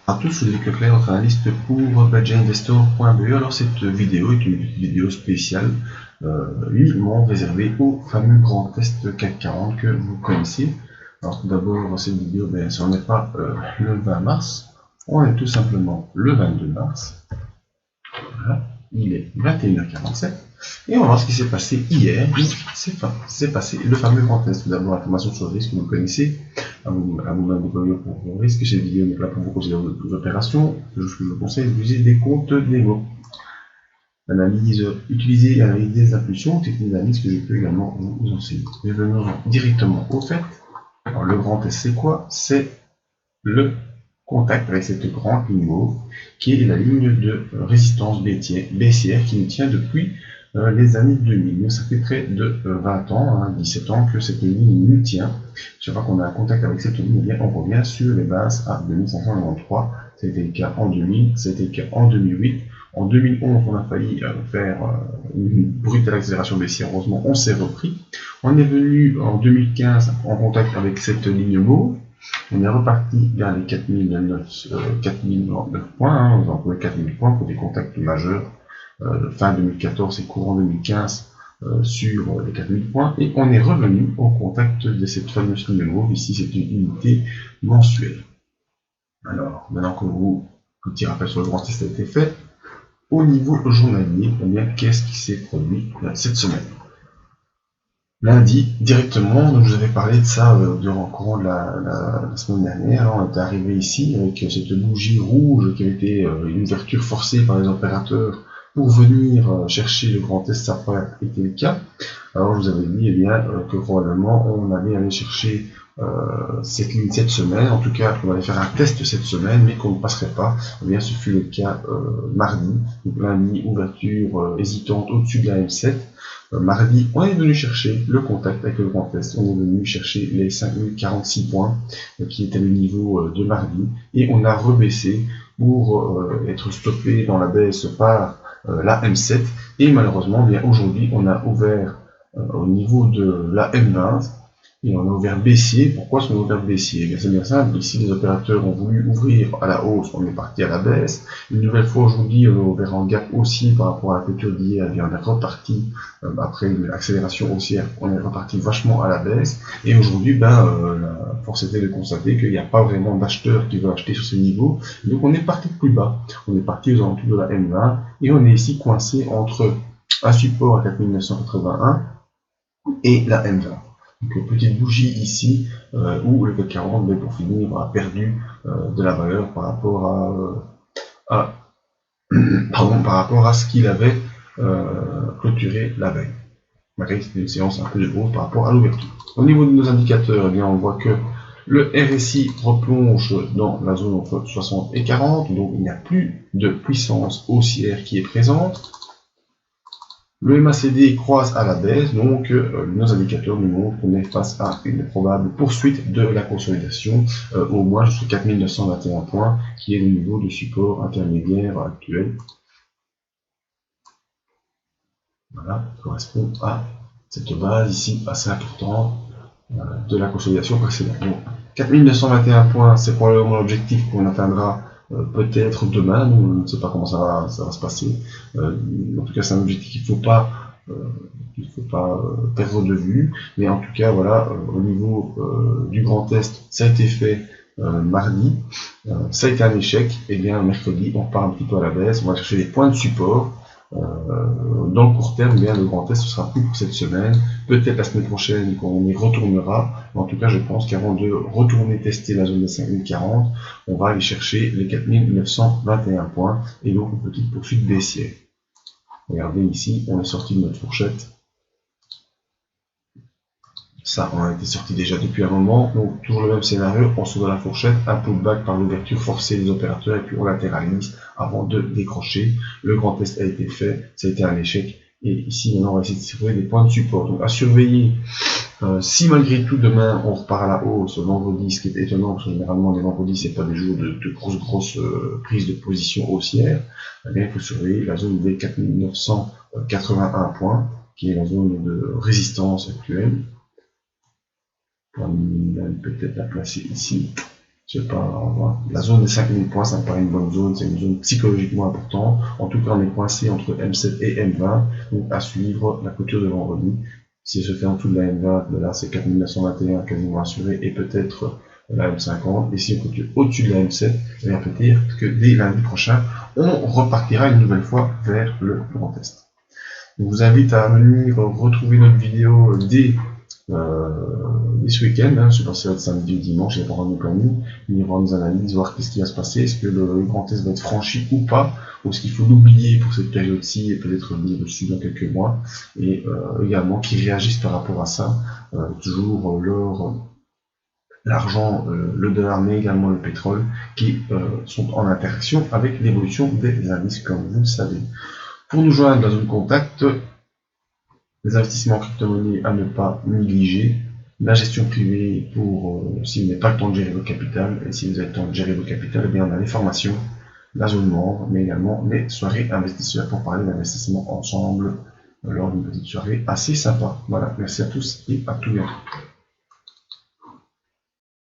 À tous, je suis Luc Leclerc, notre analyste pour budgetinvestor.be. Alors cette vidéo est une vidéo spéciale uniquement réservée au fameux grand test CAC 40 que vous connaissez. Alors tout d'abord, cette vidéo, ce n'est pas le 20 mars, on est tout simplement le 22 mars. Voilà. Il est 21h47 et on va voir ce qui s'est passé hier. C'est passé le fameux grand test. Tout d'abord, l'information sur le risque que vous connaissez. À vous-même déployer pour vos risques. Cette vidéo n'est pas là pour vous conseiller vos opérations. Ce que je vous conseille d'utiliser des comptes Nemo. Utiliser l'analyse des impulsions, c'est une analyse que je peux également vous enseigner. Mais venons directement au fait. Alors, le grand test, c'est quoi? C'est le contact avec cette grande ligne mauve qui est la ligne de résistance baissière qui nous tient depuis les années 2000. Ça fait près de 20 ans, 17 ans que cette ligne nous tient. Chaque fois qu'on a un contact avec cette ligne, on revient sur les bases à 2593. C'était le cas en 2000, c'était le cas en 2008. En 2011, on a failli faire une brutale accélération baissière. Heureusement, on s'est repris. On est venu en 2015 en contact avec cette ligne mauve. On est reparti vers les 4009 points, on a trouvé 4000 points pour des contacts majeurs fin 2014 et courant 2015 sur les 4000 points, et on est revenu au contact de cette fameuse ligne mauve. Ici, c'est une unité mensuelle. Alors, maintenant que un petit rappel sur le grand test a été fait, au niveau journalier, qu'est-ce qui s'est produit cette semaine? Lundi, directement, donc je vous avais parlé de ça durant le courant de la semaine dernière. On était arrivé ici avec cette bougie rouge qui avait été une ouverture forcée par les opérateurs pour venir chercher le grand test. Ça n'a pas été le cas. Alors je vous avais dit que probablement on allait aller chercher cette ligne cette semaine, en tout cas on allait faire un test cette semaine, mais qu'on ne passerait pas. Ce fut le cas mardi. Donc lundi, ouverture hésitante au-dessus de la M7. Mardi, on est venu chercher le contact avec le grand test, on est venu chercher les 5046 points qui était le niveau de mardi, et on a rebaissé pour être stoppé dans la baisse par la M7, et malheureusement aujourd'hui on a ouvert au niveau de la M20 et on a ouvert baissier. Pourquoi est-ce qu'on a ouvert baissier? C'est bien simple, ici les opérateurs ont voulu ouvrir à la hausse, on est parti à la baisse. Une nouvelle fois aujourd'hui, on a ouvert en gap aussi par rapport à la clôture d'hier, on est reparti après une accélération haussière, on est reparti vachement à la baisse, et aujourd'hui, la force était de constater qu'il n'y a pas vraiment d'acheteurs qui veulent acheter sur ces niveaux, donc on est parti de plus bas, on est parti aux alentours de la M20, et on est ici coincé entre un support à 4981 et la M20. Donc petite bougie ici où le CAC 40 pour finir a perdu de la valeur par rapport par rapport à ce qu'il avait clôturé la veille. Malgré que c'était une séance un peu de hausse par rapport à l'ouverture. Au niveau de nos indicateurs, on voit que le RSI replonge dans la zone entre 60 et 40, donc il n'y a plus de puissance haussière qui est présente. Le MACD croise à la baisse, donc nos indicateurs nous montrent qu'on est face à une probable poursuite de la consolidation, au moins jusqu'à 4921 points, qui est le niveau de support intermédiaire actuel. Voilà, qui correspond à cette base ici assez importante de la consolidation précédente. Donc, 4921 points, c'est probablement l'objectif qu'on atteindra peut-être demain. Nous, on ne sait pas comment ça va se passer. En tout cas, c'est un objectif qu'il ne faut pas perdre de vue. Mais en tout cas, voilà, au niveau du grand test, ça a été fait mardi. Ça a été un échec. Et bien, mercredi, on repart un petit peu à la baisse. On va chercher des points de support. Dans le court terme, le grand test ce sera plus pour cette semaine, peut-être la semaine prochaine quand on y retournera, mais en tout cas je pense qu'avant de retourner tester la zone des 5040, on va aller chercher les 4921 points et donc une petite poursuite baissière. Regardez ici, on est sorti de notre fourchette. Ça, on a été sorti déjà depuis un moment, donc toujours le même scénario, on sort de la fourchette, un pullback par l'ouverture forcée des opérateurs, et puis on latéralise avant de décrocher. Le grand test a été fait, ça a été un échec, et ici maintenant on va essayer de trouver des points de support. Donc à surveiller, si malgré tout demain on repart à la hausse, vendredi, ce qui est étonnant, parce que généralement les vendredis c'est pas des jours de grosses prises de position haussière, il faut surveiller la zone des 4981 points, qui est la zone de résistance actuelle. Peut-être la placer ici. Je sais pas, voilà. La zone des 5000 points, ça me paraît une bonne zone, c'est une zone psychologiquement importante. En tout cas, on est coincé entre M7 et M20, donc à suivre la clôture de vendredi. Si elle se fait en dessous de la M20, là c'est 4921 quasiment assuré, et peut-être la M50. Et si on clôture au-dessus de la M7, eh bien peut-être que dès lundi prochain, on repartira une nouvelle fois vers le Grand Est. Je vous invite à venir retrouver notre vidéo dès ce week-end, hein, je sais pas si ça va être samedi ou dimanche, j'ai pas rendu planning, venir voir nos analyses, voir qu'est-ce qui va se passer, est-ce que le Grand Est va être franchi ou pas, ou est-ce qu'il faut l'oublier pour cette période-ci et peut-être revenir dessus dans quelques mois, et également qui réagissent par rapport à ça, toujours l'argent, le dollar, mais également le pétrole, qui sont en interaction avec l'évolution des indices, comme vous le savez. Pour nous joindre dans une contact, les investissements en crypto-monnaie à ne pas négliger, la gestion privée pour si vous n'avez pas le temps de gérer vos capital, et si vous avez le temps de gérer vos capital, eh bien on a les formations, la zone membre, mais également les soirées investisseurs pour parler d'investissement ensemble lors d'une petite soirée assez sympa. Voilà, merci à tous et à tout bientôt.